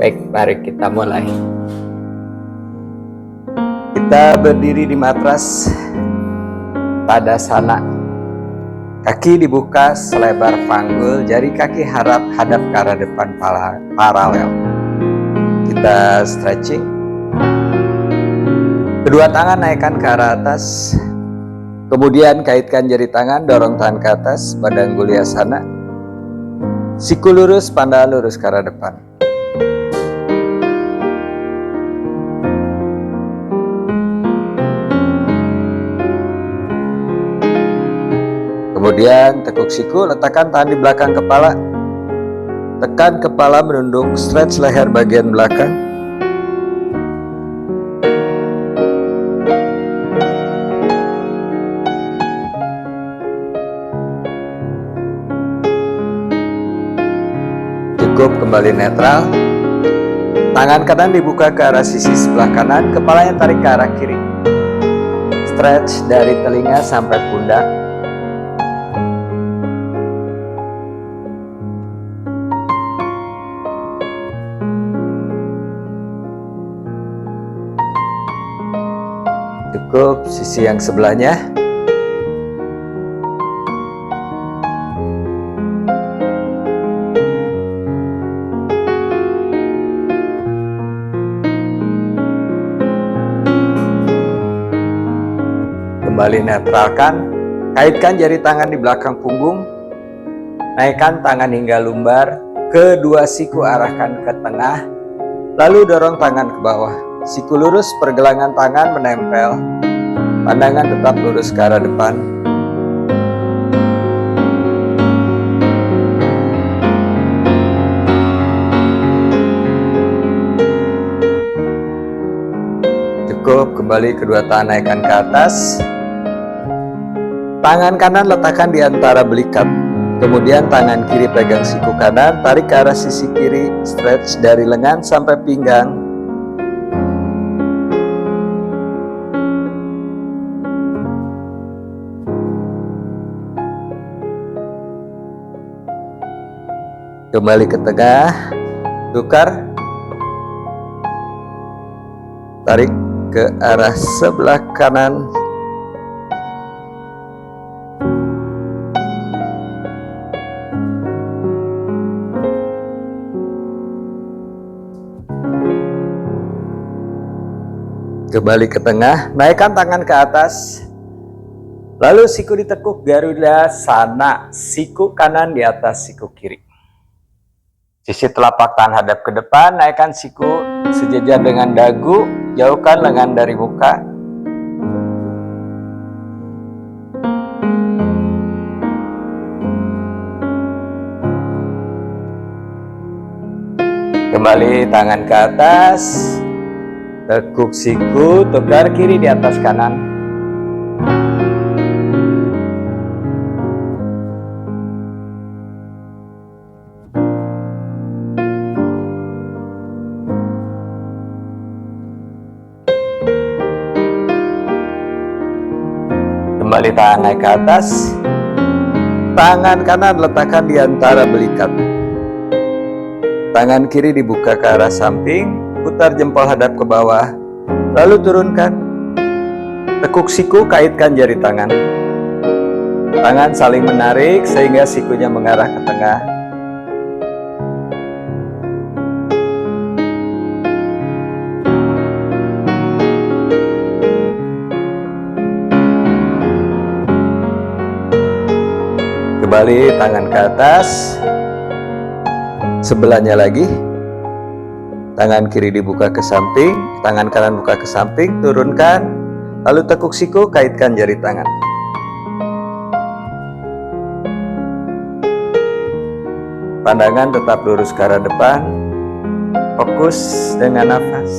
Baik, mari kita mulai. Kita berdiri di matras Tadasana. Kaki dibuka selebar panggul, jari kaki hadap ke arah depan paralel. Kita stretching. Kedua tangan naikkan ke arah atas. Kemudian kaitkan jari tangan, dorong tangan ke atas, badan guliasana. Siku lurus, pandang lurus ke arah depan. Kemudian tekuk siku, letakkan tangan di belakang kepala. Tekan kepala menunduk, stretch leher bagian belakang. Cukup, kembali netral. Tangan kanan dibuka ke arah sisi sebelah kanan, kepalanya tarik ke arah kiri. Stretch dari telinga sampai pundak. Cukup, sisi yang sebelahnya. Kembali netralkan. Kaitkan jari tangan di belakang punggung. Naikkan tangan hingga lumbar. Kedua siku arahkan ke tengah. Lalu dorong tangan ke bawah. Siku lurus, pergelangan tangan menempel. Pandangan tetap lurus ke arah depan. Cukup, kembali kedua tangan naikkan ke atas. Tangan kanan letakkan di antara belikat. Kemudian tangan kiri pegang siku kanan, tarik ke arah sisi kiri, stretch dari lengan sampai pinggang. Kembali ke tengah, tukar, tarik ke arah sebelah kanan. Kembali ke tengah, naikkan tangan ke atas. Lalu siku ditekuk, Garuda Sana, siku kanan di atas siku kiri. Sisi telapak tangan hadap ke depan, naikkan siku sejajar dengan dagu, jauhkan lengan dari muka. Kembali tangan ke atas, tekuk siku, tukar kiri di atas kanan. Kembali tangan naik ke atas. Tangan kanan letakkan di antara belikat. Tangan kiri dibuka ke arah samping. Putar jempol hadap ke bawah. Lalu turunkan. Tekuk siku, kaitkan jari tangan. Tangan saling menarik sehingga sikunya mengarah ke tengah. Kembali tangan ke atas, sebelahnya lagi. Tangan kiri dibuka ke samping, tangan kanan buka ke samping, turunkan. Lalu tekuk siku, kaitkan jari tangan. Pandangan tetap lurus ke arah depan. Fokus dengan nafas.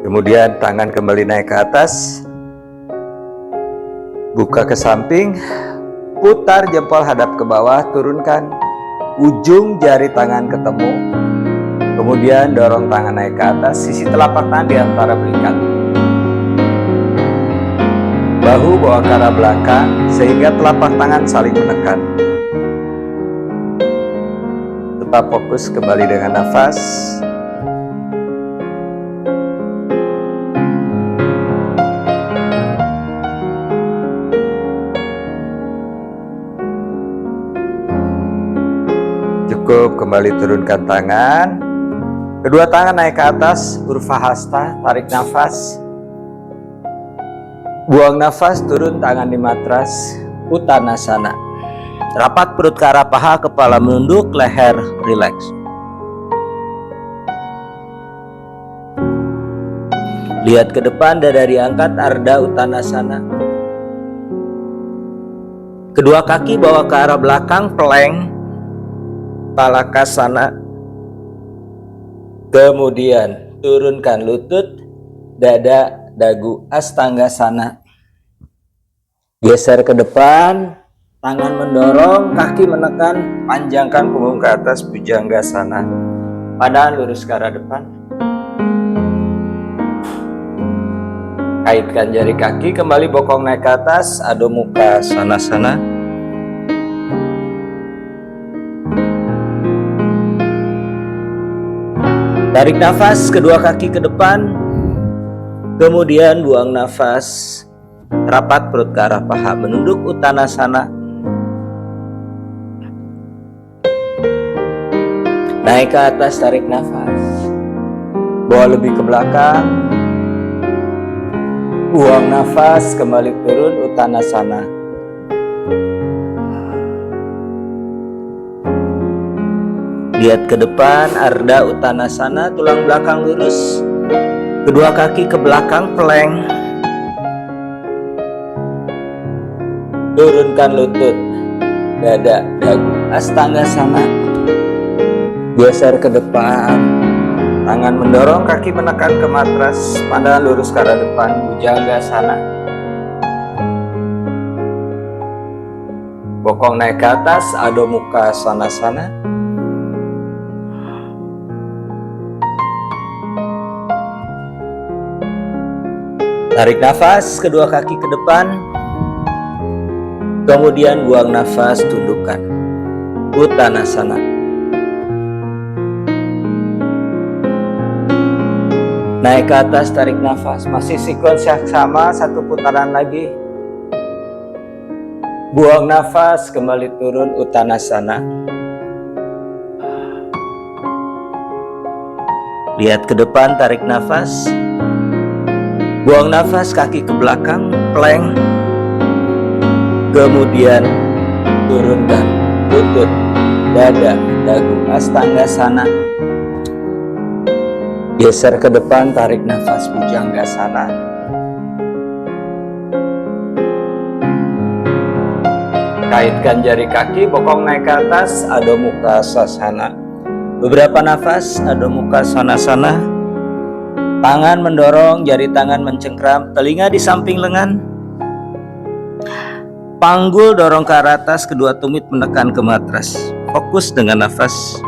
Kemudian tangan kembali naik ke atas. Buka ke samping. Putar jempol hadap ke bawah, turunkan. Ujung jari tangan ketemu. Kemudian dorong tangan naik ke atas, sisi telapak tangan di antara belikat. Bahu bawa ke arah belakang sehingga telapak tangan saling menekan. Tetap fokus kembali dengan nafas. Cukup, kembali turunkan tangan. Kedua tangan naik ke atas, Urvahasta, tarik nafas. Buang nafas, turun tangan di matras, Uttanasana. Rapat perut ke arah paha, kepala menunduk, leher rileks. Lihat ke depan, dada diangkat, Ardha Uttanasana. Kedua kaki bawa ke arah belakang, plank, Palakasana. Kemudian turunkan lutut, dada, dagu, Astanggasana. Geser ke depan, tangan mendorong, kaki menekan, panjangkan punggung ke atas, Bhujanggasana. Pandangan lurus ke arah depan. Kaitkan jari kaki, kembali bokong naik ke atas, Adho Mukha Svanasana. Tarik nafas, kedua kaki ke depan, kemudian buang nafas, rapat perut ke arah paha, menunduk, Uttanasana. Naik ke atas, tarik nafas, bawa lebih ke belakang, buang nafas, kembali turun, Uttanasana. Lihat ke depan, Ardha Uttanasana, tulang belakang lurus, kedua kaki ke belakang, plank. Turunkan lutut, dada, dagu, Astanggasana. Geser ke depan, tangan mendorong, kaki menekan ke matras, pandangan lurus ke arah depan, Bhujanggasana. Bokong naik ke atas, Adho Mukha Svanasana. Tarik nafas, kedua kaki ke depan, kemudian buang nafas, tundukkan, Uttanasana. Naik ke atas, tarik nafas, masih sekuens yang sama, satu putaran lagi. Buang nafas, kembali turun, Uttanasana. Lihat ke depan, tarik nafas. Buang nafas, kaki ke belakang, plank. Kemudian turunkan lutut, dada, dagu, Astanggasana. Geser ke depan, tarik nafas, Bhujanggasana. Kaitkan jari kaki, bokong naik ke atas, Adho Mukha Svanasana. Beberapa nafas, Adho Mukha Svanasana. Tangan mendorong, jari tangan mencengkram, telinga di samping lengan. Panggul dorong ke arah atas, kedua tumit menekan ke matras. Fokus dengan nafas.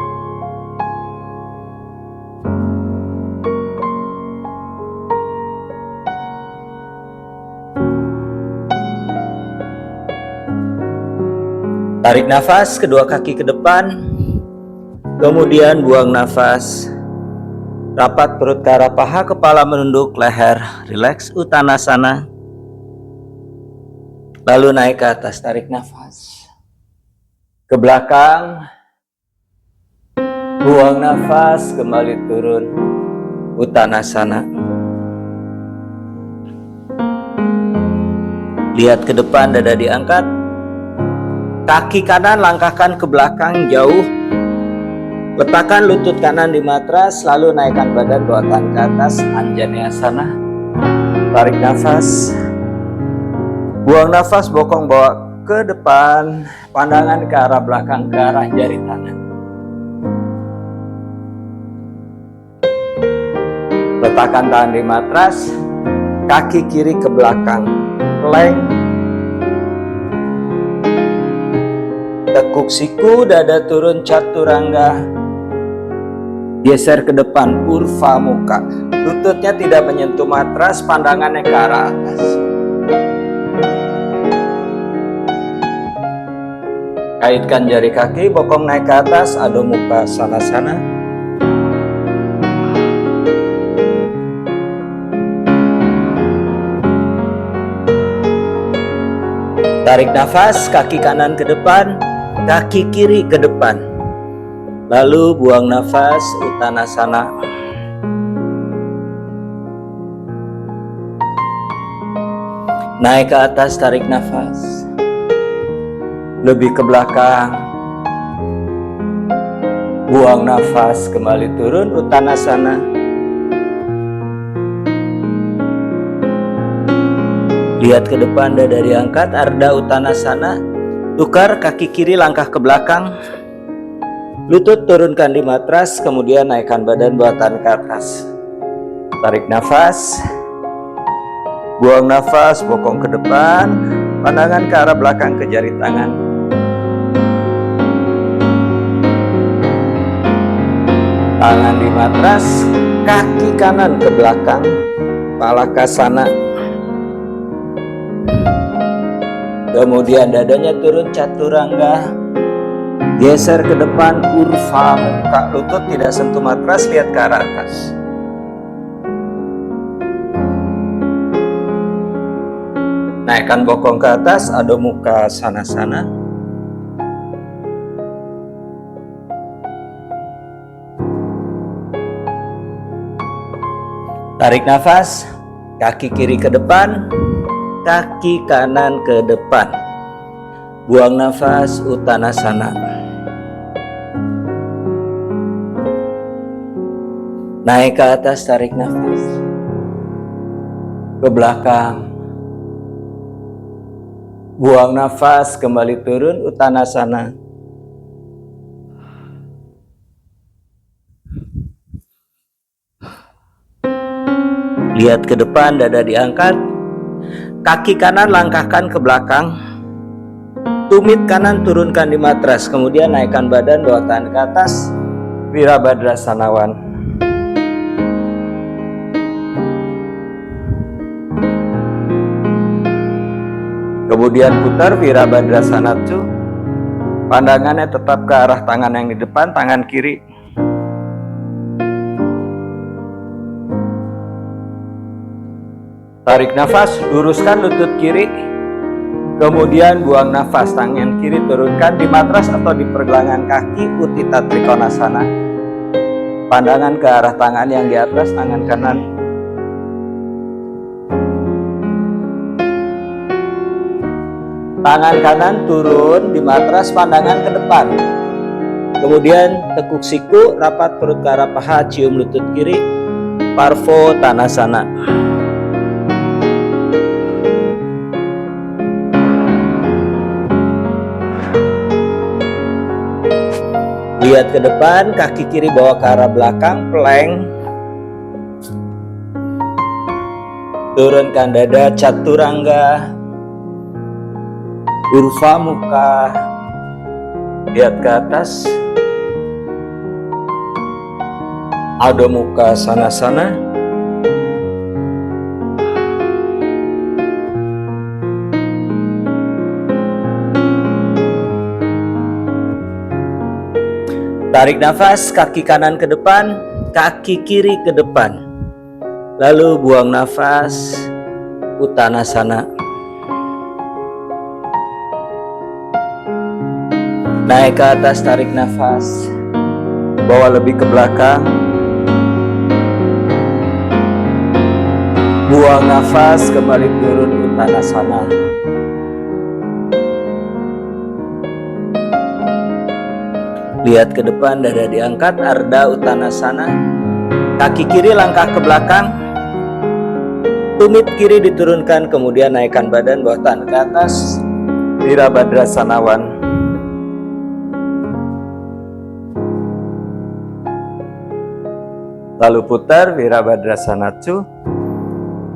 Tarik nafas, kedua kaki ke depan, kemudian buang nafas. Rapat perut ke arah paha, kepala menunduk, leher rileks, Uttanasana. Lalu naik ke atas, tarik nafas. Ke belakang, buang nafas, kembali turun, Uttanasana. Lihat ke depan, dada diangkat. Kaki kanan langkahkan ke belakang jauh. Letakkan lutut kanan di matras, lalu naikkan badan, bawa tangan ke atas, Anjaneyasana. Tarik nafas. Buang nafas, bokong bawa ke depan, pandangan ke arah belakang, ke arah jari tangan. Letakkan tangan di matras, kaki kiri ke belakang, plank. Tekuk siku, dada turun, Chaturanga. Geser ke depan, Urva Mukha. Lututnya tidak menyentuh matras, pandangannya ke arah atas. Kaitkan jari kaki, bokong naik ke atas, Adho Mukha Svanasana. Tarik nafas, kaki kanan ke depan, kaki kiri ke depan. Lalu buang nafas, Uttanasana. Naik ke atas, tarik nafas. Lebih ke belakang. Buang nafas, kembali turun, Uttanasana. Lihat ke depan, dada diangkat, Ardha Uttanasana. Tukar kaki kiri, langkah ke belakang. Lutut turunkan di matras, kemudian naikkan badan bawah tangan ke atas. Tarik nafas. Buang nafas, bokong ke depan. Pandangan ke arah belakang ke jari tangan. Tangan di matras, kaki kanan ke belakang, Palakasana. Kemudian dadanya turun, Chaturanga. Geser ke depan, Urdhva Mukha. Lutut tidak sentuh matras, lihat ke arah atas. Naikkan bokong ke atas, Adho Mukha Svanasana. Tarik nafas, kaki kiri ke depan, kaki kanan ke depan. Buang nafas, Uttanasana. Naik ke atas, tarik nafas. Ke belakang. Buang nafas, kembali turun, Uttanasana. Lihat ke depan, dada diangkat. Kaki kanan langkahkan ke belakang. Tumit kanan turunkan di matras, kemudian naikkan badan bawah tangan ke atas, Virabhadrasanawan. Kemudian putar Virabhadrasanatu. Pandangannya tetap ke arah tangan yang di depan, tangan kiri. Tarik nafas, luruskan lutut kiri. Kemudian buang nafas, tangan kiri turunkan di matras atau di pergelangan kaki, Utthita Trikonasana. Pandangan ke arah tangan yang di atas, tangan kanan. Tangan kanan turun di matras, pandangan ke depan. Kemudian tekuk siku, rapat perut ke arah paha, cium lutut kiri, Parvottanasana. Lihat ke depan, kaki kiri bawa ke arah belakang, plank. Turunkan dada, Chaturanga. Urdhva Mukha. Lihat ke atas. Adho Mukha Svanasana. Tarik nafas, kaki kanan ke depan, kaki kiri ke depan. Lalu buang nafas, Uttanasana. Naik ke atas, tarik nafas. Bawa lebih ke belakang. Buang nafas, kembali turun, Uttanasana. Lihat ke depan, dada diangkat, Ardha Uttanasana. Kaki kiri langkah ke belakang. Tumit kiri diturunkan, kemudian naikkan badan bawah tangan ke atas, Virabhadrasanawan. Lalu putar Virabhadrasanatu.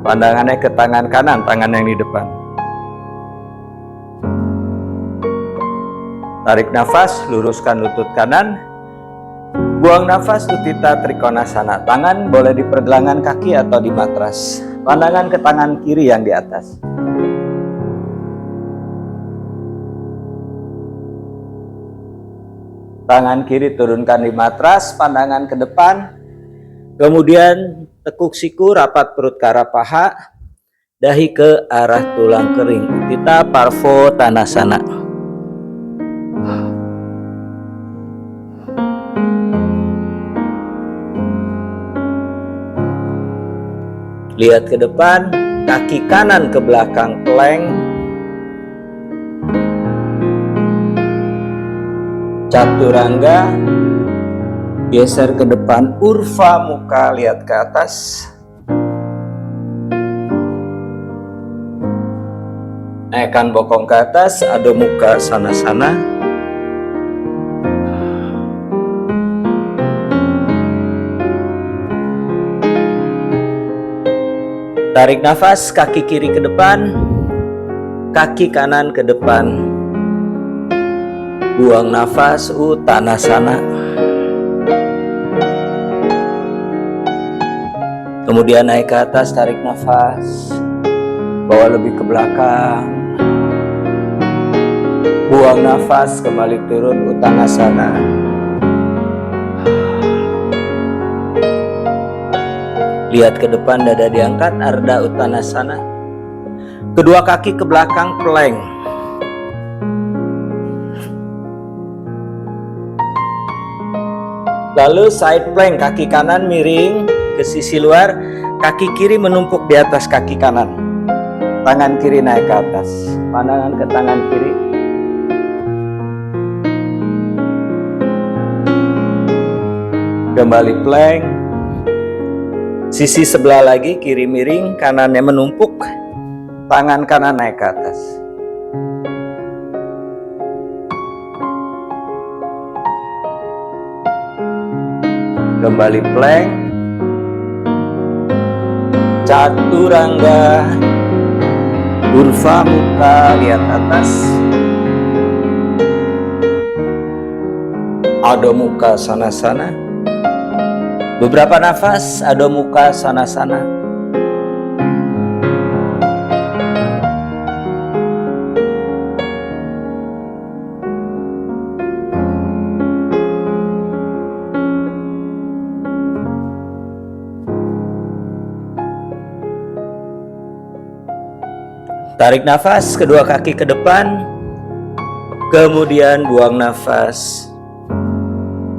Pandangannya ke tangan kanan, tangan yang di depan. Tarik nafas, luruskan lutut kanan. Buang nafas, Utthita Trikonasana. Tangan boleh di pergelangan kaki atau di matras. Pandangan ke tangan kiri yang di atas. Tangan kiri turunkan di matras, pandangan ke depan. Kemudian tekuk siku, rapat perut ke arah paha, dahi ke arah tulang kering. Kita Parvo Tanasana. Lihat ke depan, kaki kanan ke belakang plank. Chaturanga, geser ke depan, Urva Mukha, lihat ke atas. Naikkan bokong ke atas, Adho Mukha Sanasana. Tarik nafas, kaki kiri ke depan, kaki kanan ke depan. Buang nafas, Uttanasana. Kemudian naik ke atas, tarik nafas, bawa lebih ke belakang. Buang nafas, kembali turun, Uttanasana. Lihat ke depan, dada diangkat, Ardha Uttanasana. Kedua kaki ke belakang, plank. Lalu side plank, kaki kanan miring ke sisi luar, kaki kiri menumpuk di atas kaki kanan. Tangan kiri naik ke atas, pandangan ke tangan kiri. Kembali plank. Sisi sebelah lagi, kiri miring, kanannya menumpuk, tangan kanan naik ke atas. Kembali plank. Chaturanga, Urva Mukha, lihat atas. Adho Mukha Sanasana. Beberapa nafas, Adho Mukha Sanasana. Tarik nafas, kedua kaki ke depan, kemudian buang nafas.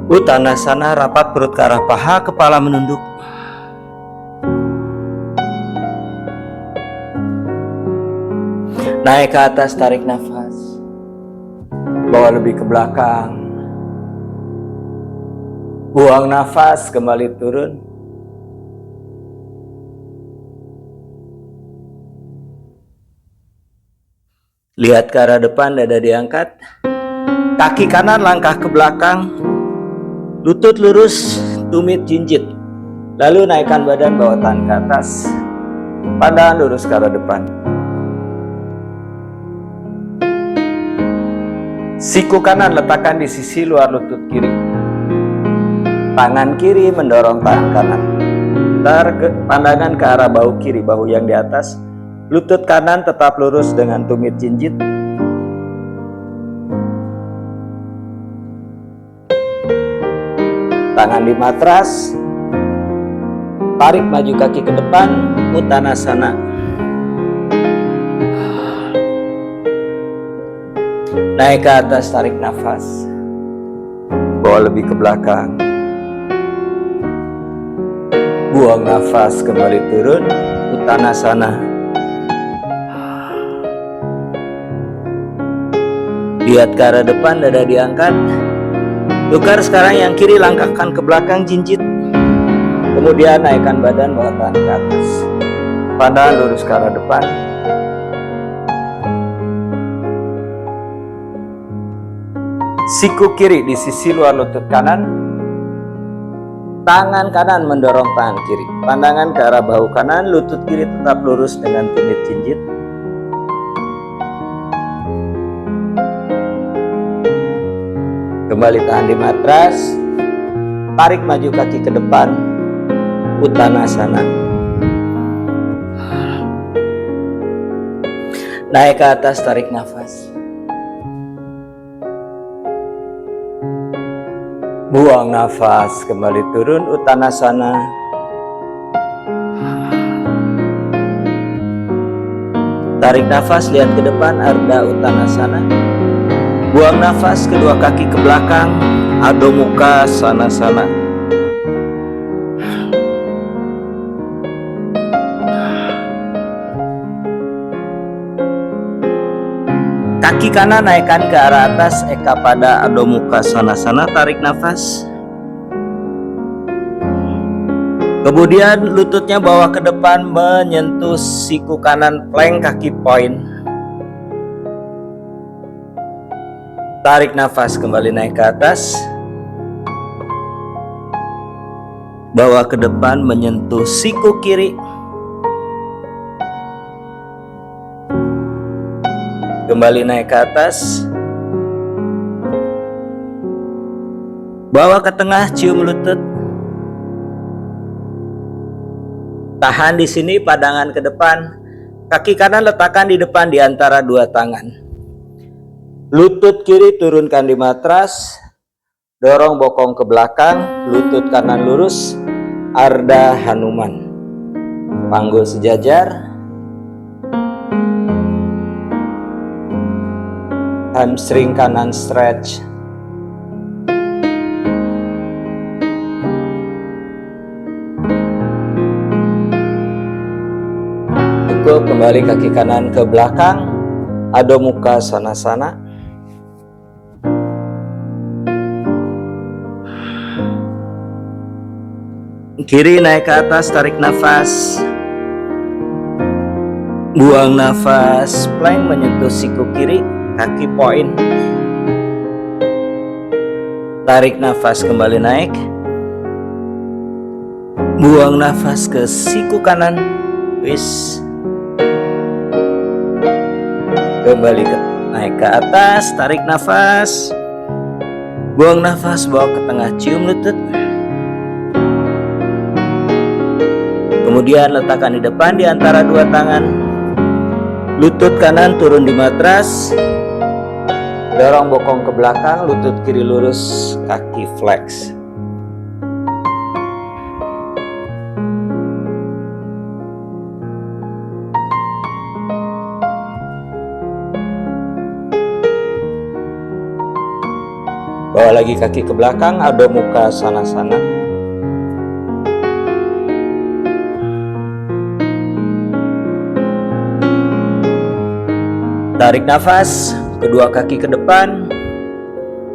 Uttanasana, rapat perut ke arah paha, kepala menunduk. Naik ke atas, tarik nafas, bawa lebih ke belakang. Buang nafas, kembali turun. Lihat ke arah depan, dada diangkat. Kaki kanan langkah ke belakang. Lutut lurus, tumit jinjit. Lalu naikkan badan, bawa tangan ke atas. Pandangan lurus ke arah depan. Siku kanan letakkan di sisi luar lutut kiri. Tangan kiri mendorong tangan kanan. Pandangan ke arah bahu kiri, bahu yang di atas. Lutut kanan tetap lurus dengan tumit jinjit. Tangan di matras. Tarik maju kaki ke depan, Uttanasana. Naik ke atas, tarik nafas, bawa lebih ke belakang. Buang nafas, kembali turun, Uttanasana. Lihat ke arah depan, dada diangkat. Tukar sekarang yang kiri, langkahkan ke belakang, jinjit. Kemudian naikkan badan, bawa tangan ke atas. Pandangan lurus ke arah depan. Siku kiri di sisi luar lutut kanan. Tangan kanan mendorong tangan kiri. Pandangan ke arah bahu kanan, lutut kiri tetap lurus dengan tumit jinjit. Kembali tahan di matras. Tarik maju kaki ke depan, Uttanasana. Naik ke atas, tarik nafas. Buang nafas, kembali turun Uttanasana. Tarik nafas, lihat ke depan, Ardha Uttanasana. Buang nafas, kedua kaki ke belakang, Adho Mukha Svanasana. Kaki kanan naikkan ke arah atas, Eka pada Adho Mukha Svanasana. Tarik nafas. Kemudian lututnya bawa ke depan menyentuh siku kanan, plank kaki point. Tarik nafas, kembali naik ke atas. Bawa ke depan menyentuh siku kiri. Kembali naik ke atas. Bawa ke tengah, cium lutut. Tahan di sini, padangan ke depan. Kaki kanan letakkan di depan di antara dua tangan. Lutut kiri turunkan di matras. Dorong bokong ke belakang, lutut kanan lurus. Ardha Hanuman. Panggul sejajar. Hamstring kanan stretch. Cukup, kembali kaki kanan ke belakang, Adho Mukha Svanasana. Kiri naik ke atas, tarik nafas. Buang nafas, plank menyentuh siku kiri, kaki point. Tarik nafas, kembali naik. Buang nafas ke siku kanan, twist. Kembali naik ke atas, tarik nafas. Buang nafas, bawa ke tengah, cium lutut. Kemudian letakkan di depan di antara dua tangan. Lutut kanan turun di matras. Dorong bokong ke belakang, lutut kiri lurus, kaki flex. Bawa lagi kaki ke belakang, Adho Mukha Svanasana. Tarik nafas, kedua kaki ke depan.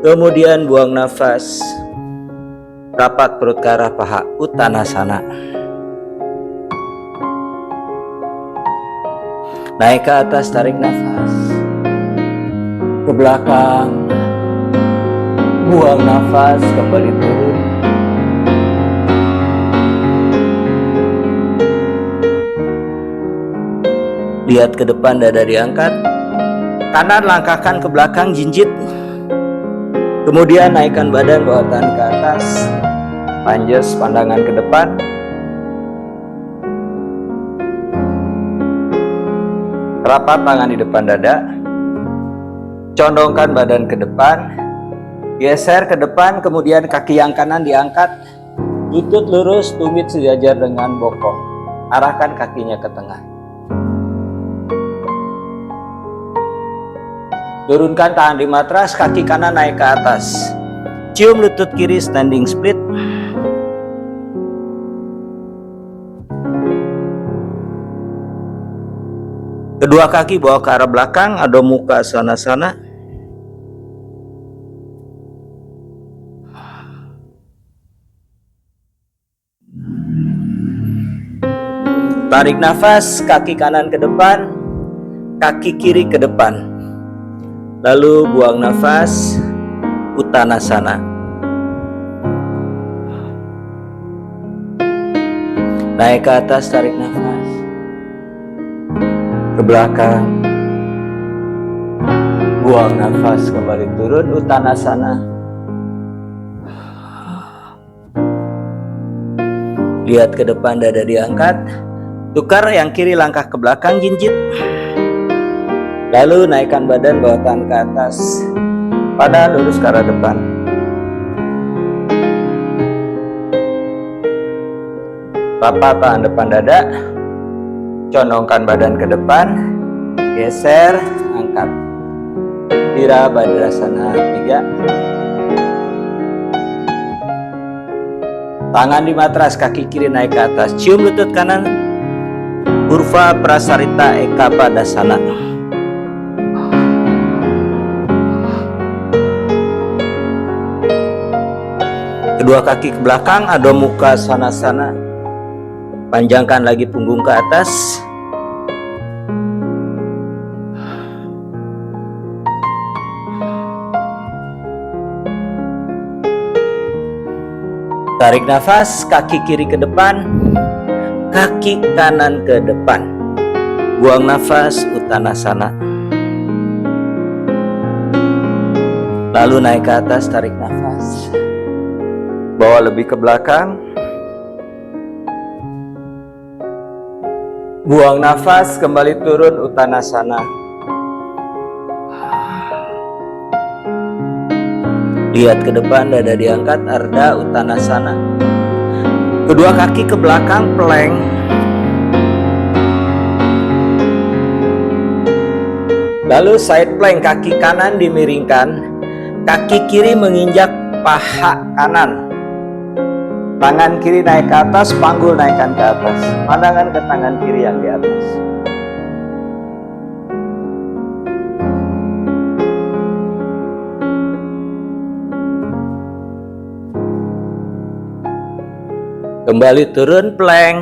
Kemudian buang nafas. Rapat perut ke arah paha, Uttanasana. Naik ke atas, tarik nafas. Ke belakang. Buang nafas, kembali turun. Lihat ke depan, dada diangkat. Kanan langkahkan ke belakang, jinjit. Kemudian naikkan badan, bawa tangan ke atas. Lunges, pandangan ke depan. Rapat tangan di depan dada. Condongkan badan ke depan. Geser ke depan, kemudian kaki yang kanan diangkat. Lutut lurus, tumit sejajar dengan bokong. Arahkan kakinya ke tengah. Turunkan tangan di matras, kaki kanan naik ke atas. Cium lutut kiri, standing split. Kedua kaki bawa ke arah belakang, Adho Mukha Svanasana. Tarik nafas, kaki kanan ke depan, kaki kiri ke depan. Lalu buang nafas, Uttanasana. Naik ke atas, tarik nafas. Ke belakang. Buang nafas, kembali turun, Uttanasana. Lihat ke depan, dada diangkat. Tukar, yang kiri langkah ke belakang, jinjit. Lalu naikkan badan, bawa tangan ke atas. Pada lurus ke arah depan. Tapak tangan depan dada, condongkan badan ke depan, geser, angkat. Tira Badrasana 3. Tangan di matras, kaki kiri naik ke atas, cium lutut kanan, Urva Prasarita Eka Padasana. Kedua kaki ke belakang, Adho Mukha Svanasana. Panjangkan lagi punggung ke atas. Tarik nafas, kaki kiri ke depan, kaki kanan ke depan. Buang nafas, Uttanasana. Lalu naik ke atas, tarik nafas. Bawa lebih ke belakang. Buang nafas, kembali turun, Uttanasana. Lihat ke depan, dada diangkat, Ardha Uttanasana. Kedua kaki ke belakang, plank. Lalu side plank, kaki kanan dimiringkan, kaki kiri menginjak paha kanan. Tangan kiri naik ke atas, panggul naikkan ke atas. Pandangan ke tangan kiri yang di atas. Kembali turun, plank.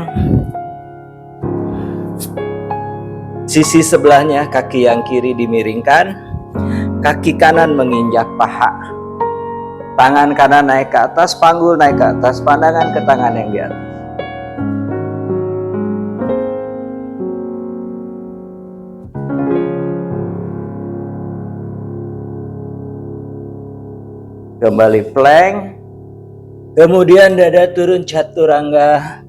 Sisi sebelahnya, kaki yang kiri dimiringkan, kaki kanan menginjak paha. Tangan kanan naik ke atas, panggul naik ke atas, pandangan ke tangan yang di atas. Kembali plank. Kemudian dada turun, Chaturanga.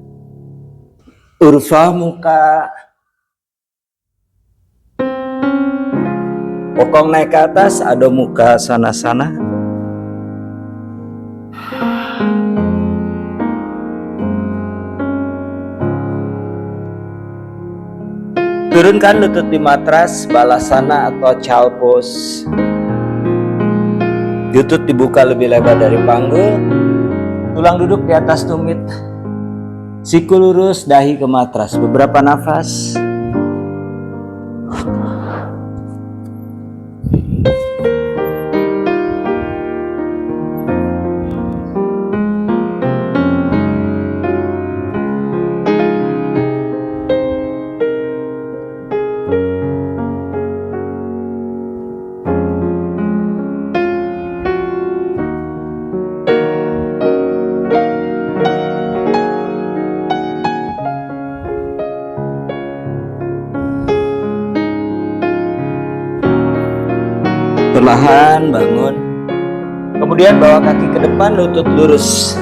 Urva Mukha. Bokong naik ke atas, Adho Mukha Svanasana. Turunkan lutut di matras, Balasana atau Child Pose. Lutut dibuka lebih lebar dari panggul. Tulang duduk di atas tumit. Siku lurus, dahi ke matras. Beberapa nafas. Perlahan bangun. Kemudian bawa kaki ke depan, lutut lurus.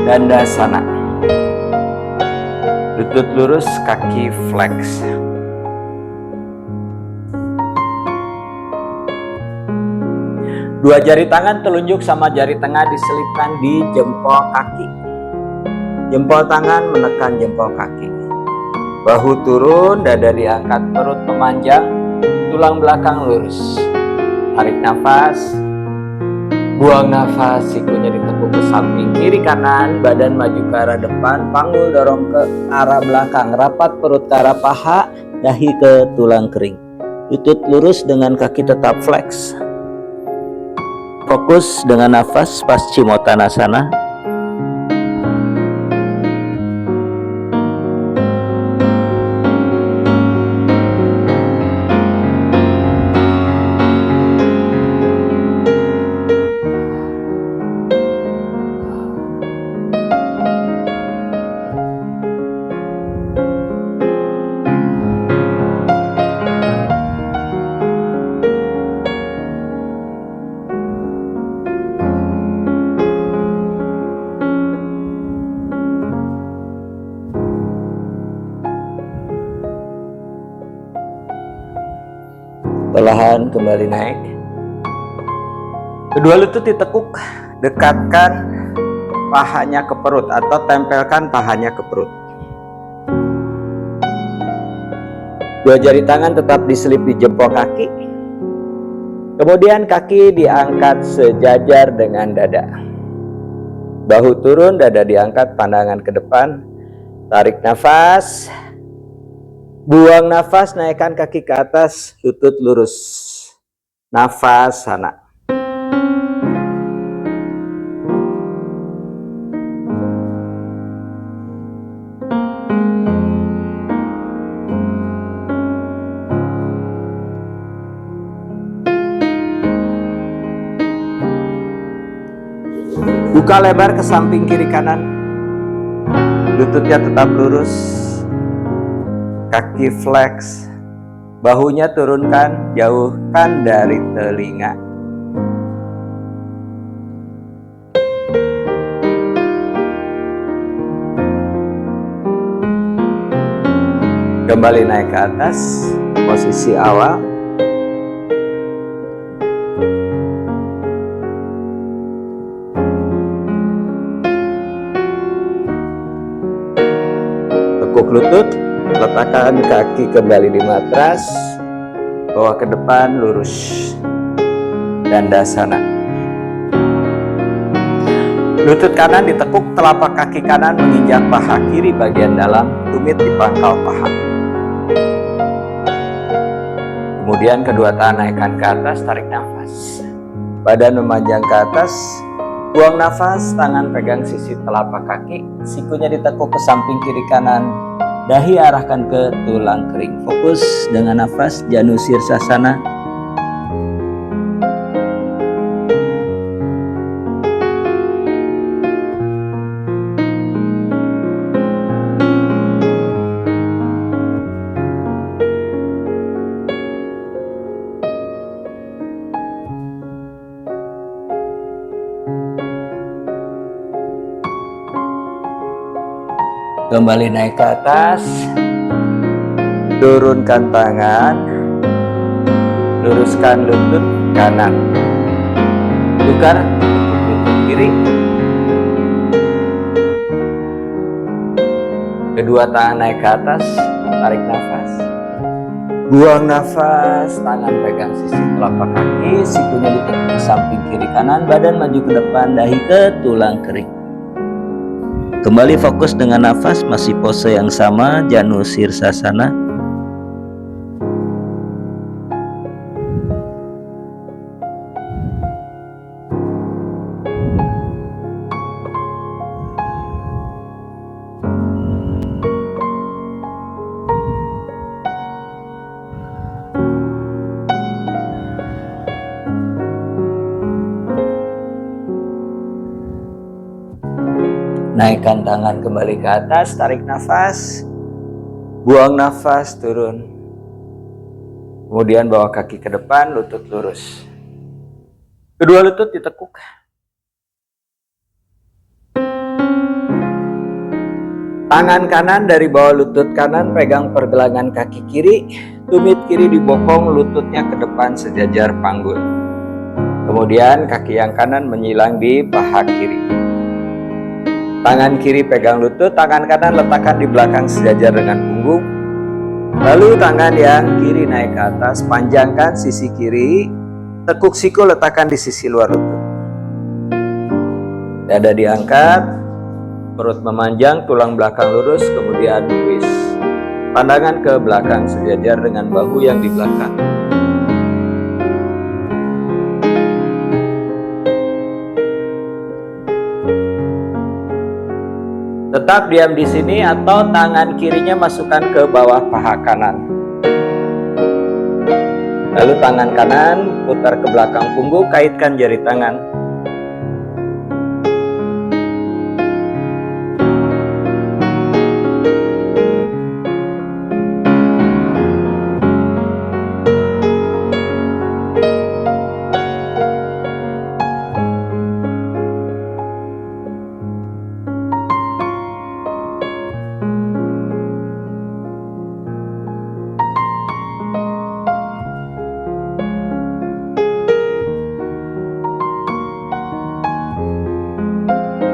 Dandasana. Lutut lurus, kaki flex. Dua jari tangan telunjuk sama jari tengah diselipkan di jempol kaki. Jempol tangan menekan jempol kaki. Bahu turun, dada diangkat, perut memanjang, tulang belakang lurus. Tarik nafas, buang nafas, sikunya ditekuk ke samping kiri kanan, badan maju ke arah depan, panggul dorong ke arah belakang, rapat perut ke arah paha, dahi ke tulang kering. Lutut lurus dengan kaki tetap flex. Fokus dengan nafas, Paschimottanasana. Perlahan kembali naik. Kedua lutut ditekuk, dekatkan pahanya ke perut atau tempelkan pahanya ke perut. Dua jari tangan tetap diselip di jempol kaki. Kemudian kaki diangkat sejajar dengan dada. Bahu turun, dada diangkat, pandangan ke depan. Tarik nafas. Buang nafas, naikkan kaki ke atas, lutut lurus. Nafas sana. Buka lebar ke samping kiri kanan. Lututnya tetap lurus. Kaki flex. Bahunya turunkan, jauhkan dari telinga. Kembali naik ke atas, posisi awal. Tekuk lutut, letakkan kaki kembali di matras, bawa ke depan, lurus. Dandasana. Lutut kanan ditekuk, telapak kaki kanan menginjak paha kiri bagian dalam, tumit di pangkal paha. Kemudian kedua tangan naikkan ke atas, tarik nafas. Badan memanjang ke atas, buang nafas, tangan pegang sisi telapak kaki, sikunya ditekuk ke samping kiri kanan, dahi arahkan ke tulang kering. Fokus dengan nafas, Janu Sirsasana. Kembali naik ke atas, turunkan tangan, luruskan lutut kanan, tukar lutut kiri, kedua tangan naik ke atas, tarik nafas, buang nafas, tangan pegang sisi telapak kaki, sikunya ditekuk ke samping kiri kanan, badan maju ke depan, dahi ke tulang kering. Kembali fokus dengan nafas, masih pose yang sama, Janu Sirsasana. Naikkan tangan kembali ke atas, tarik nafas, buang nafas, turun. Kemudian bawa kaki ke depan, lutut lurus. Kedua lutut ditekuk. Tangan kanan dari bawah lutut kanan pegang pergelangan kaki kiri, tumit kiri dibokong, lututnya ke depan sejajar panggul. Kemudian kaki yang kanan menyilang di paha kiri. Tangan kiri pegang lutut, tangan kanan letakkan di belakang sejajar dengan punggung. Lalu tangan yang kiri naik ke atas, panjangkan sisi kiri, tekuk siku letakkan di sisi luar lutut. Dada diangkat, perut memanjang, tulang belakang lurus, kemudian twist. Pandangan ke belakang sejajar dengan bahu yang di belakang. Tetap diam di sini atau tangan kirinya masukkan ke bawah paha kanan. Lalu tangan kanan putar ke belakang punggung, kaitkan jari tangan.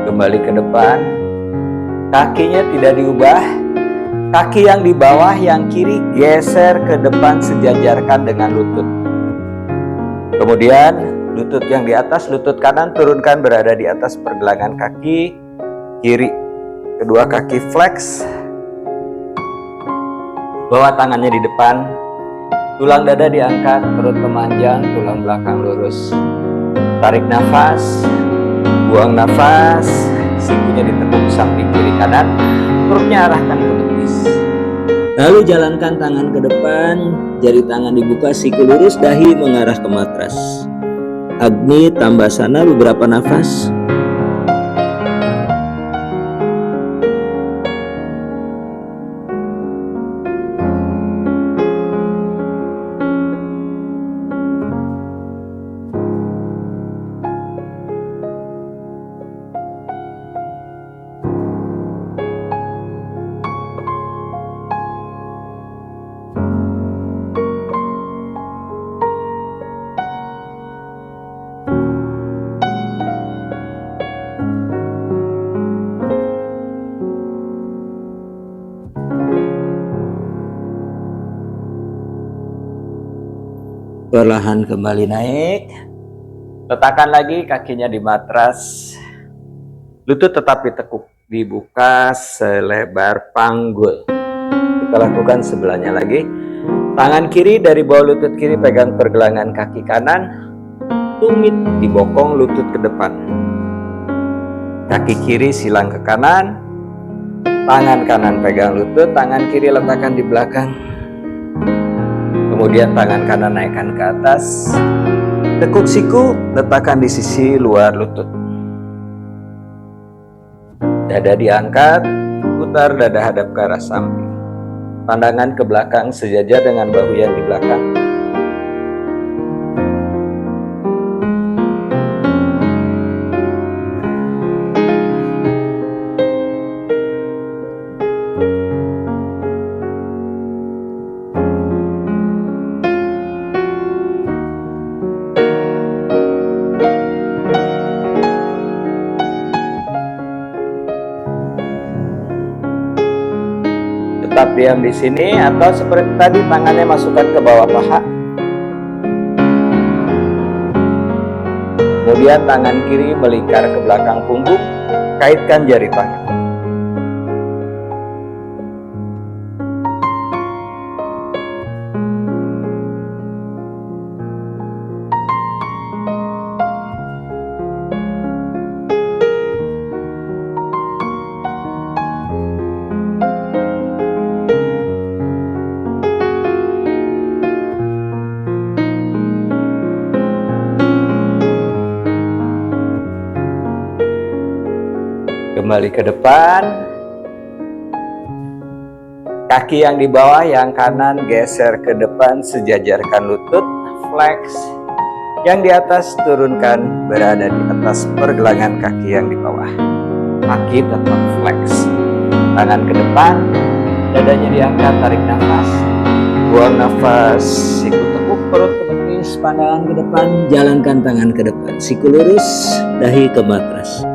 Kembali ke depan, kakinya tidak diubah, Kaki yang di bawah yang kiri geser ke depan sejajarkan dengan lutut. Kemudian lutut yang di atas, lutut kanan turunkan berada di atas pergelangan kaki kiri. Kedua kaki flex. Bawa tangannya di depan. Tulang dada diangkat, perut memanjang, tulang belakang lurus. Tarik nafas, buang nafas, sikunya ditekuk samping kiri kanan, perutnya arahkan ke betis. Lalu jalankan tangan ke depan, jari tangan dibuka, siku lurus, dahi mengarah ke matras. Agni tambah sana beberapa nafas. Perlahan kembali naik. Letakkan lagi kakinya di matras. Lutut tetap ditekuk, dibuka selebar panggul. Kita lakukan sebelahnya lagi. Tangan kiri dari bawah lutut kiri pegang pergelangan kaki kanan. Tumit dibokong lutut ke depan. Kaki kiri silang ke kanan. Tangan kanan pegang lutut, tangan kiri letakkan di belakang. Kemudian tangan kanan naikkan ke atas. Tekuk siku, letakkan di sisi luar lutut. Dada diangkat, putar dada hadap ke arah samping. Pandangan ke belakang sejajar dengan bahu yang di belakang. Tetap diam di sini atau seperti tadi tangannya masukkan ke bawah paha. Kemudian tangan kiri melingkar ke belakang punggung, kaitkan jari tangan. Kembali ke depan. Kaki yang di bawah yang kanan geser ke depan sejajarkan lutut, flex. Yang di atas turunkan berada di atas pergelangan kaki yang di bawah. Kaki tetap flex. Tangan ke depan, dadanya diangkat, tarik nafas. Buang nafas, siku tekuk, perut ke betis, pandangan ke depan, jalankan tangan ke depan. Siku lurus, dahi ke matras.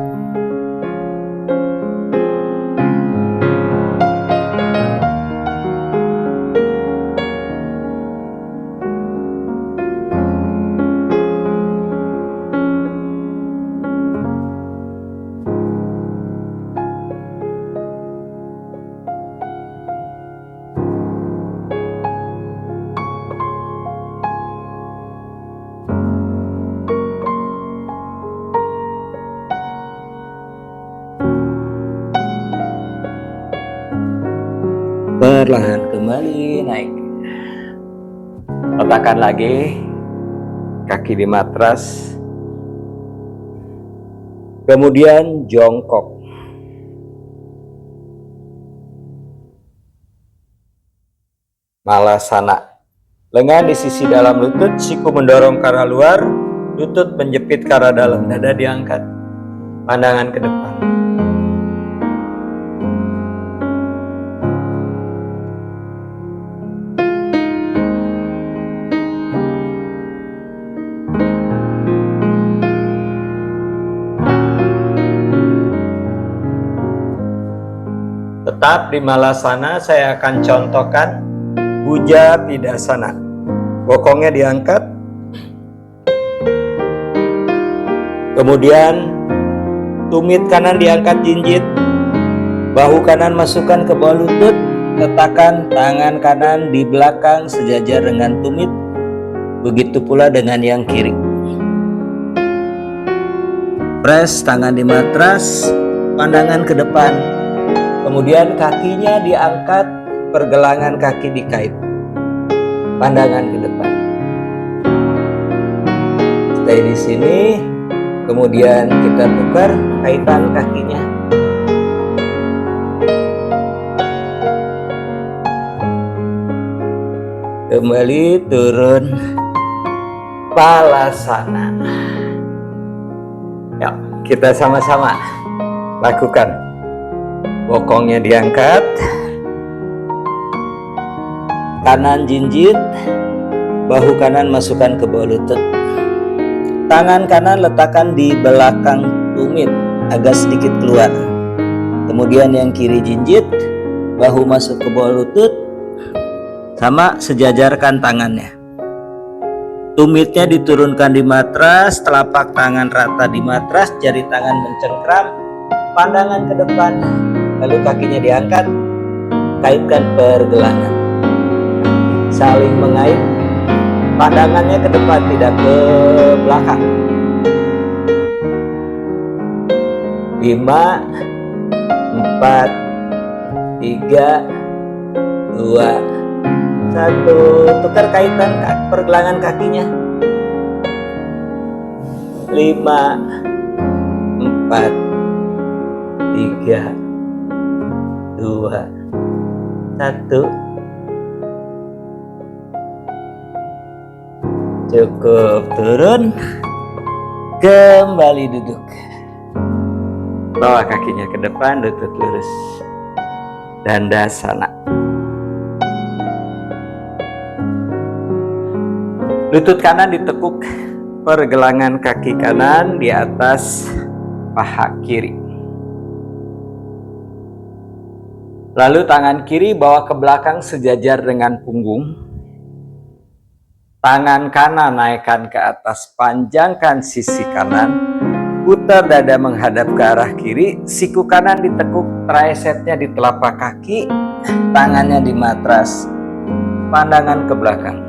Perlahan kembali naik. Letakkan lagi kaki di matras. Kemudian jongkok. Malasana. Lengan di sisi dalam lutut, siku mendorong ke arah luar, lutut menjepit ke arah dalam, dada diangkat, pandangan ke depan. Tetap di Malasana saya akan contohkan Puja Pidasana. Bokongnya diangkat, kemudian tumit kanan diangkat jinjit, bahu kanan masukkan ke bawah lutut, letakkan tangan kanan di belakang sejajar dengan tumit, begitu pula dengan yang kiri. Press tangan di matras, pandangan ke depan, kemudian kakinya diangkat, pergelangan kaki dikait, pandangan ke depan. Stay di sini, kemudian kita tukar kaitan kakinya. Kembali turun Balasana. Yuk, kita sama-sama lakukan. Bokongnya diangkat, kanan jinjit, bahu kanan masukkan ke bawah lutut, tangan kanan letakkan di belakang tumit agak sedikit keluar, kemudian yang kiri jinjit, bahu masuk ke bawah lutut, sama sejajarkan tangannya. Tumitnya diturunkan di matras, telapak tangan rata di matras, jari tangan mencengkram, pandangan ke depan, lalu kakinya diangkat, kaitkan pergelangan, saling mengait, pandangannya ke depan tidak ke belakang. 5, 4, 3, 2, 1. Tukar kaitan pergelangan kakinya. 5, 4, 3, 2, 1. Cukup, turun, kembali duduk. Bawa kakinya ke depan, lutut lurus. Dandasana. Lutut kanan ditekuk, pergelangan kaki kanan di atas paha kiri. Lalu tangan kiri bawa ke belakang sejajar dengan punggung. Tangan kanan naikkan ke atas, panjangkan sisi kanan, putar dada menghadap ke arah kiri, siku kanan ditekuk, tricepsnya di telapak kaki, tangannya di matras, pandangan ke belakang.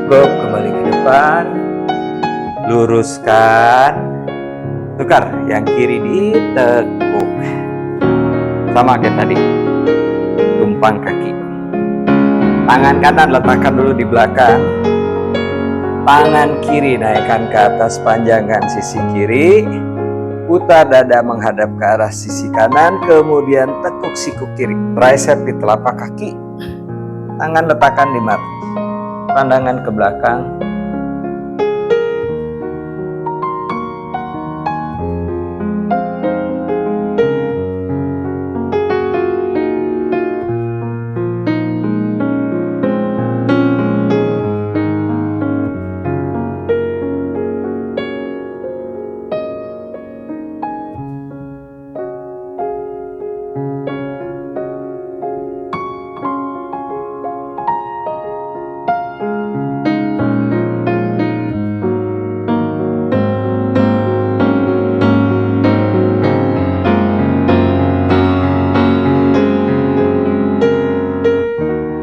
Cukup, kembali ke depan, luruskan, tukar, yang kiri ditekuk, sama kayak tadi, tumpang kaki. Tangan kanan letakkan dulu di belakang, tangan kiri naikkan ke atas, panjangkan sisi kiri, putar dada menghadap ke arah sisi kanan, kemudian tekuk siku kiri, tricep di telapak kaki, tangan letakkan di mat, pandangan ke belakang.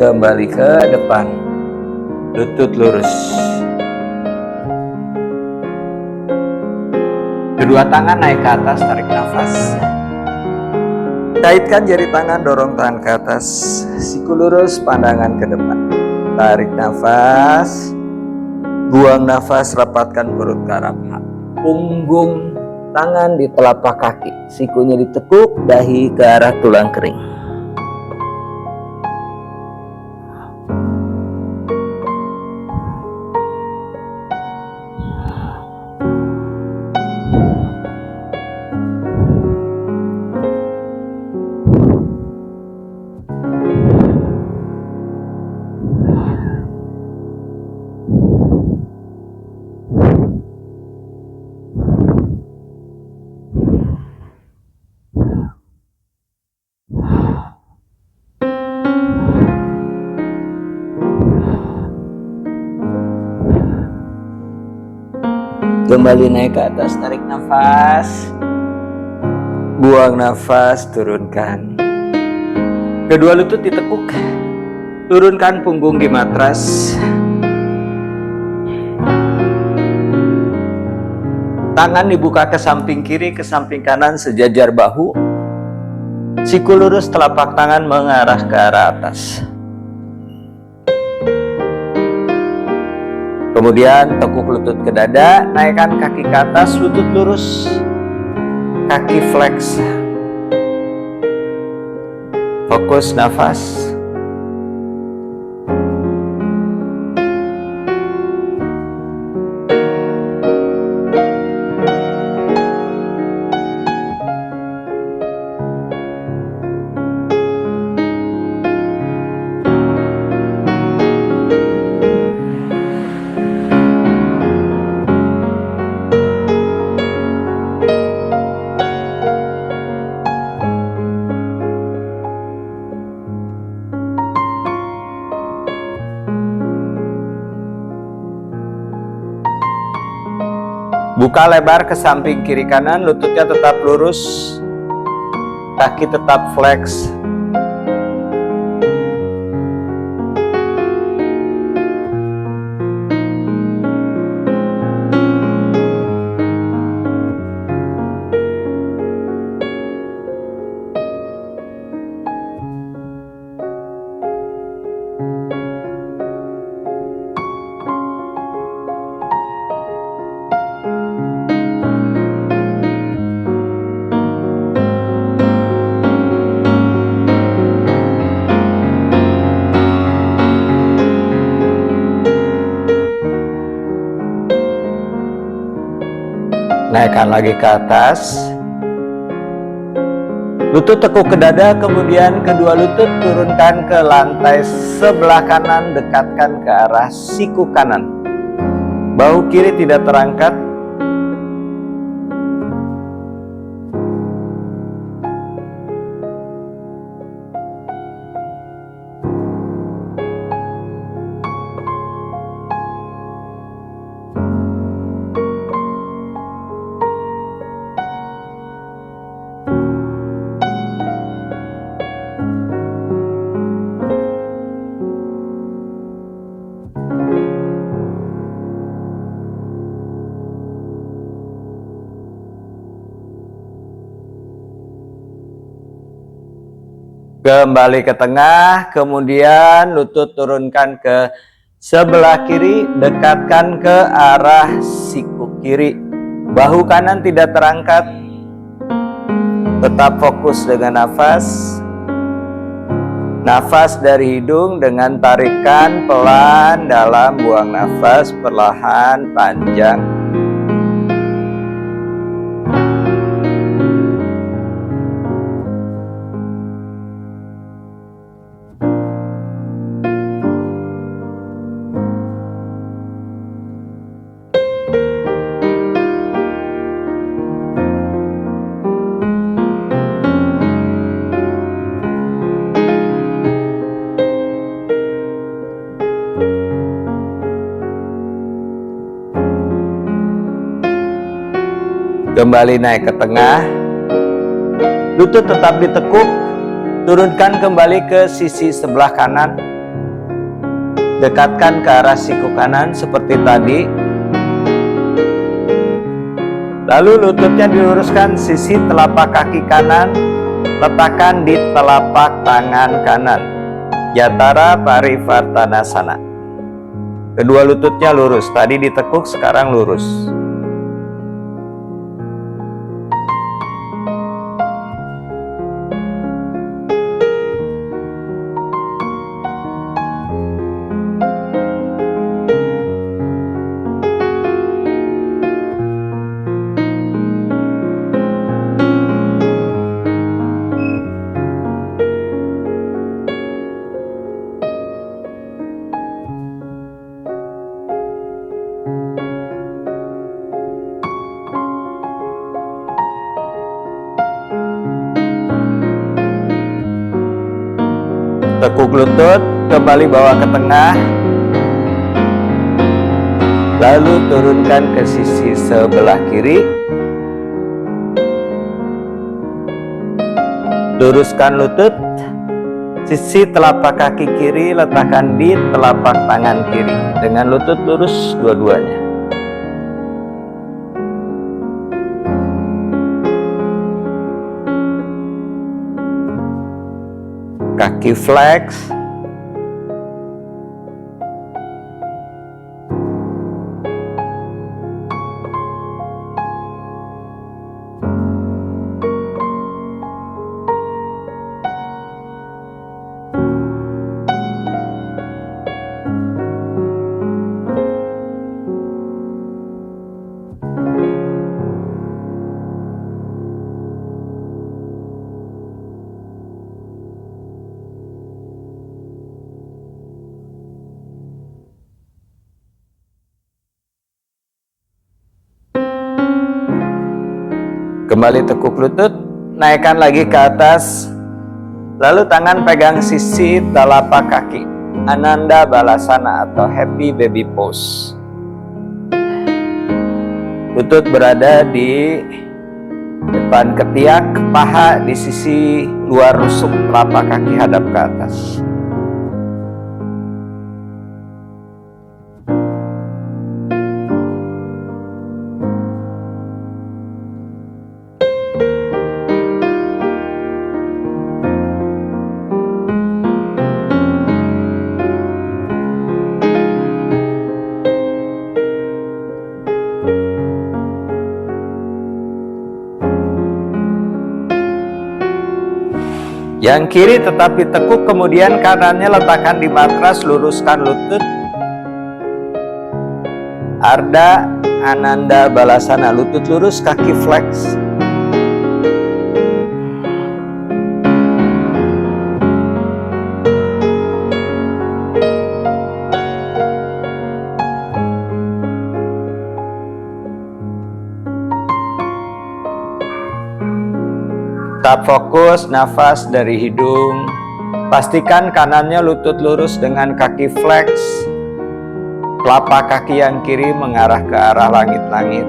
Kembali ke depan, lutut lurus. Kedua tangan naik ke atas, tarik nafas. Kaitkan jari tangan, dorong tangan ke atas, siku lurus, pandangan ke depan. Tarik nafas. Buang nafas, rapatkan perut ke arah paha. Punggung tangan di telapak kaki. Sikunya ditekuk, dahi ke arah tulang kering. Kembali naik ke atas, tarik nafas. Buang nafas, turunkan. Kedua lutut ditekuk. Turunkan punggung di matras. Tangan dibuka ke samping kiri, ke samping kanan sejajar bahu. Siku lurus, telapak tangan mengarah ke arah atas. Kemudian tekuk lutut ke dada, naikkan kaki ke atas, lutut lurus, kaki flex. Fokus nafas. Buka lebar ke samping kiri kanan, lututnya tetap lurus, kaki tetap flex. Naikkan lagi ke atas. Lutut tekuk ke dada, kemudian kedua lutut turunkan ke lantai sebelah kanan, dekatkan ke arah siku kanan. Bahu kiri tidak terangkat. Kembali ke tengah, kemudian lutut turunkan ke sebelah kiri, dekatkan ke arah siku kiri. Bahu kanan tidak terangkat. Tetap fokus dengan nafas. Nafas dari hidung dengan tarikan pelan dalam, buang nafas perlahan panjang. Kembali naik ke tengah, lutut tetap ditekuk, turunkan kembali ke sisi sebelah kanan, dekatkan ke arah siku kanan seperti tadi. Lalu lututnya diluruskan sisi telapak kaki kanan, letakkan di telapak tangan kanan. Yatara Parivartanasana. Kedua lututnya lurus. Tadi ditekuk, sekarang lurus. Tekuk lutut, kembali bawa ke tengah. Lalu turunkan ke sisi sebelah kiri. Luruskan lutut. Sisi telapak kaki kiri letakkan di telapak tangan kiri. Dengan lutut lurus dua-duanya. Kaki flex. Kembali tekuk lutut, naikkan lagi ke atas. Lalu tangan pegang sisi telapak kaki. Ananda Balasana atau Happy Baby Pose. Lutut berada di depan ketiak, paha di sisi luar rusuk telapak kaki hadap ke atas. Yang kiri tetap ditekuk, kemudian kanannya letakkan di matras, luruskan lutut. Ardha Ananda Balasana, lutut lurus, kaki flex. Tetap fokus nafas dari hidung. Pastikan kanannya lutut lurus dengan kaki flex. Telapak kaki yang kiri mengarah ke arah langit-langit.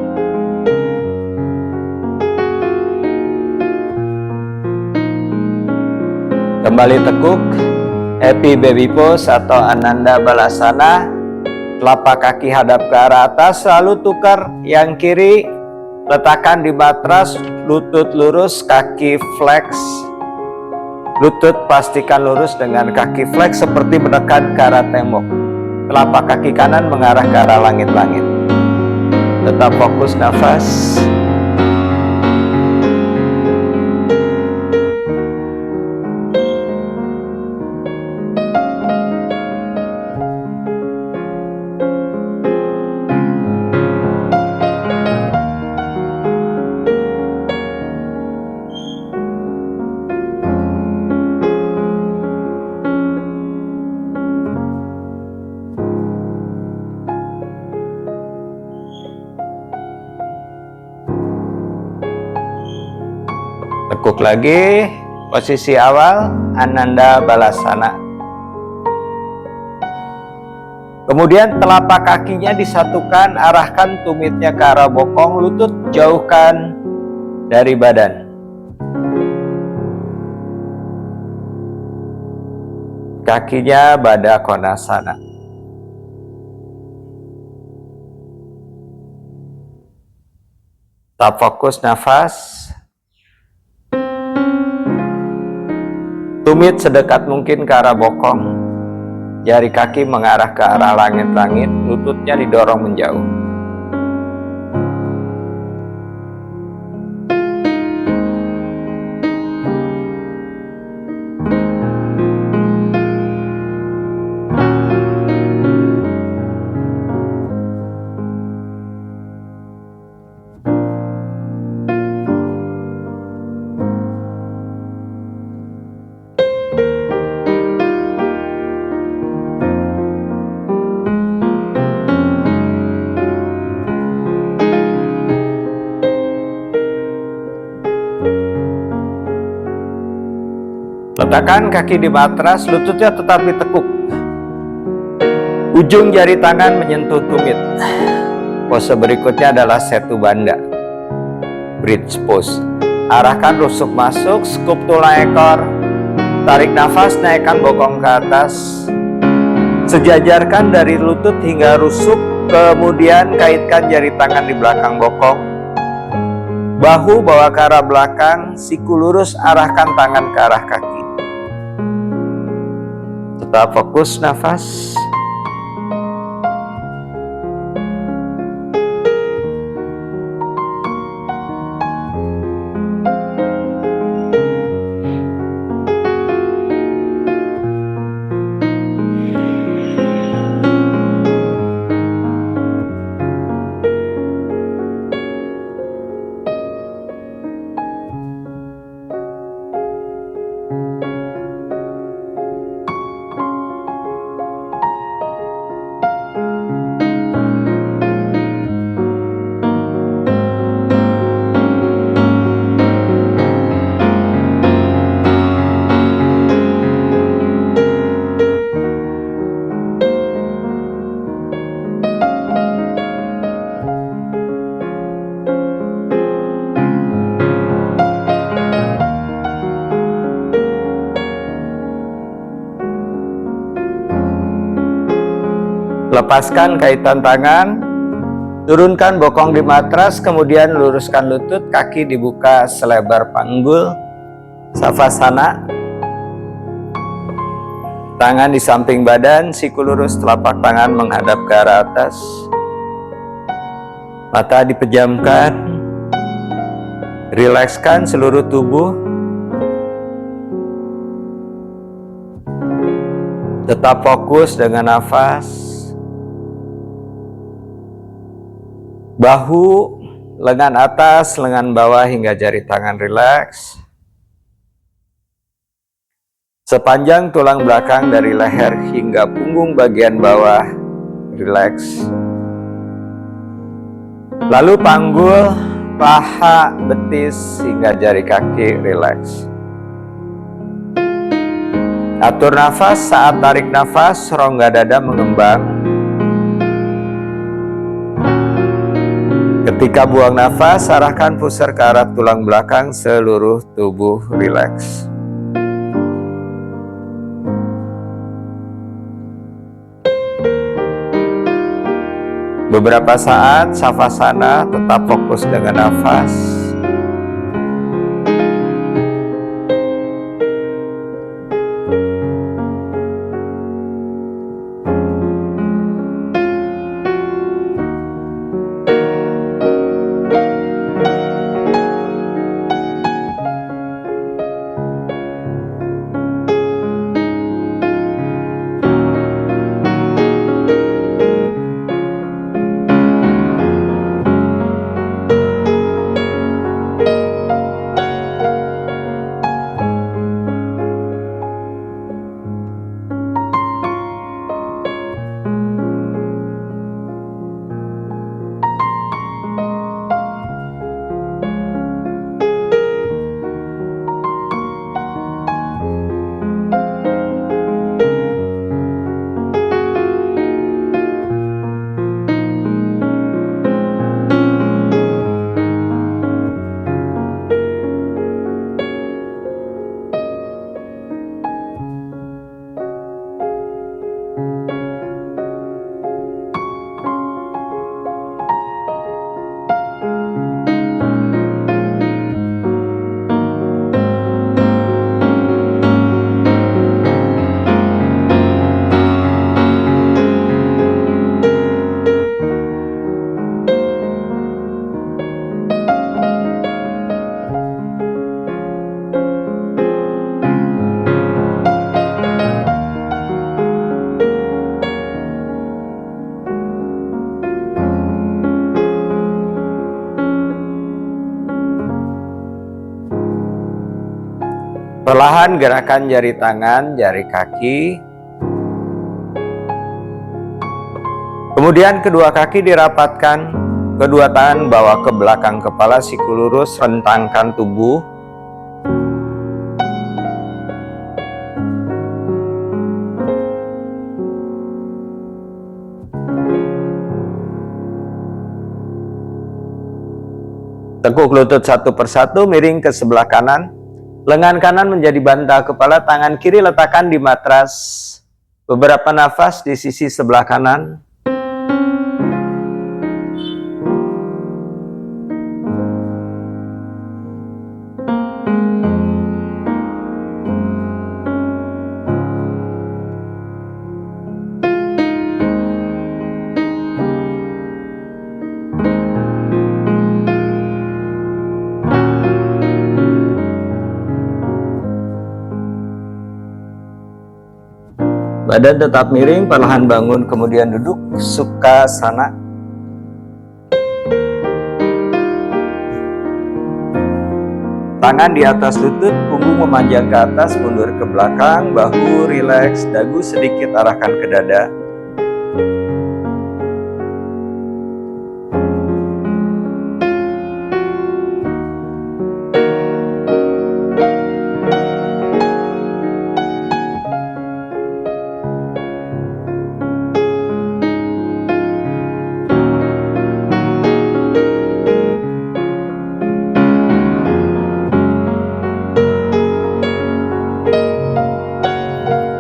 Kembali tekuk. Happy Baby Pose atau Ananda Balasana. Telapak kaki hadap ke arah atas, lalu tukar yang kiri. Letakkan di matras, lutut lurus, kaki flex. Lutut pastikan lurus dengan kaki flex seperti menekan ke arah tembok. Telapak kaki kanan mengarah ke arah langit-langit. Tetap fokus nafas. Tekuk lagi, posisi awal, Ananda Balasana. Kemudian telapak kakinya disatukan, arahkan tumitnya ke arah bokong, lutut jauhkan dari badan. Kakinya Baddha Konasana. Tetap fokus nafas. Tumit sedekat mungkin ke arah bokong. Jari kaki mengarah ke arah langit-langit, lututnya didorong menjauh. Letakkan kaki di matras, lututnya tetap ditekuk. Ujung jari tangan menyentuh tumit. Pose berikutnya adalah Setu Bandha, bridge pose. Arahkan rusuk masuk, skup tulang ekor. Tarik nafas, naikkan bokong ke atas. Sejajarkan dari lutut hingga rusuk, kemudian kaitkan jari tangan di belakang bokong. Bahu bawa ke arah belakang, siku lurus, arahkan tangan ke arah kaki. Tetap fokus nafas. Lepaskan kaitan tangan, turunkan bokong di matras, kemudian luruskan lutut, kaki dibuka selebar panggul, Savasana. Tangan di samping badan, siku lurus, telapak tangan menghadap ke arah atas. Mata dipejamkan, rilekskan seluruh tubuh. Tetap fokus dengan nafas. Bahu, lengan atas, lengan bawah hingga jari tangan rileks. Sepanjang tulang belakang dari leher hingga punggung bagian bawah rileks. Lalu panggul, paha, betis hingga jari kaki rileks. Atur nafas. Saat tarik nafas, rongga dada mengembang. Ketika buang nafas, arahkan pusar ke arah tulang belakang, seluruh tubuh rileks. Beberapa saat Savasana, tetap fokus dengan nafas. Perlahan gerakan jari tangan, jari kaki. Kemudian kedua kaki dirapatkan, kedua tangan bawa ke belakang kepala, siku lurus, rentangkan tubuh. Tekuk lutut satu persatu, miring ke sebelah kanan. Lengan kanan menjadi bantal kepala, tangan kiri letakkan di matras. Beberapa nafas di sisi sebelah kanan. Badan tetap miring, perlahan bangun, kemudian duduk Sukhasana. Tangan di atas lutut, punggung memanjang ke atas, mundur ke belakang, bahu rileks, dagu sedikit arahkan ke dada.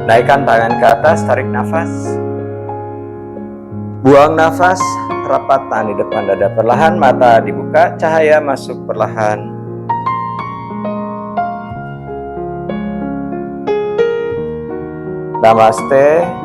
Naikkan tangan ke atas, tarik nafas. Buang nafas, rapat tahan di depan dada perlahan, mata dibuka, cahaya masuk perlahan. Namaste.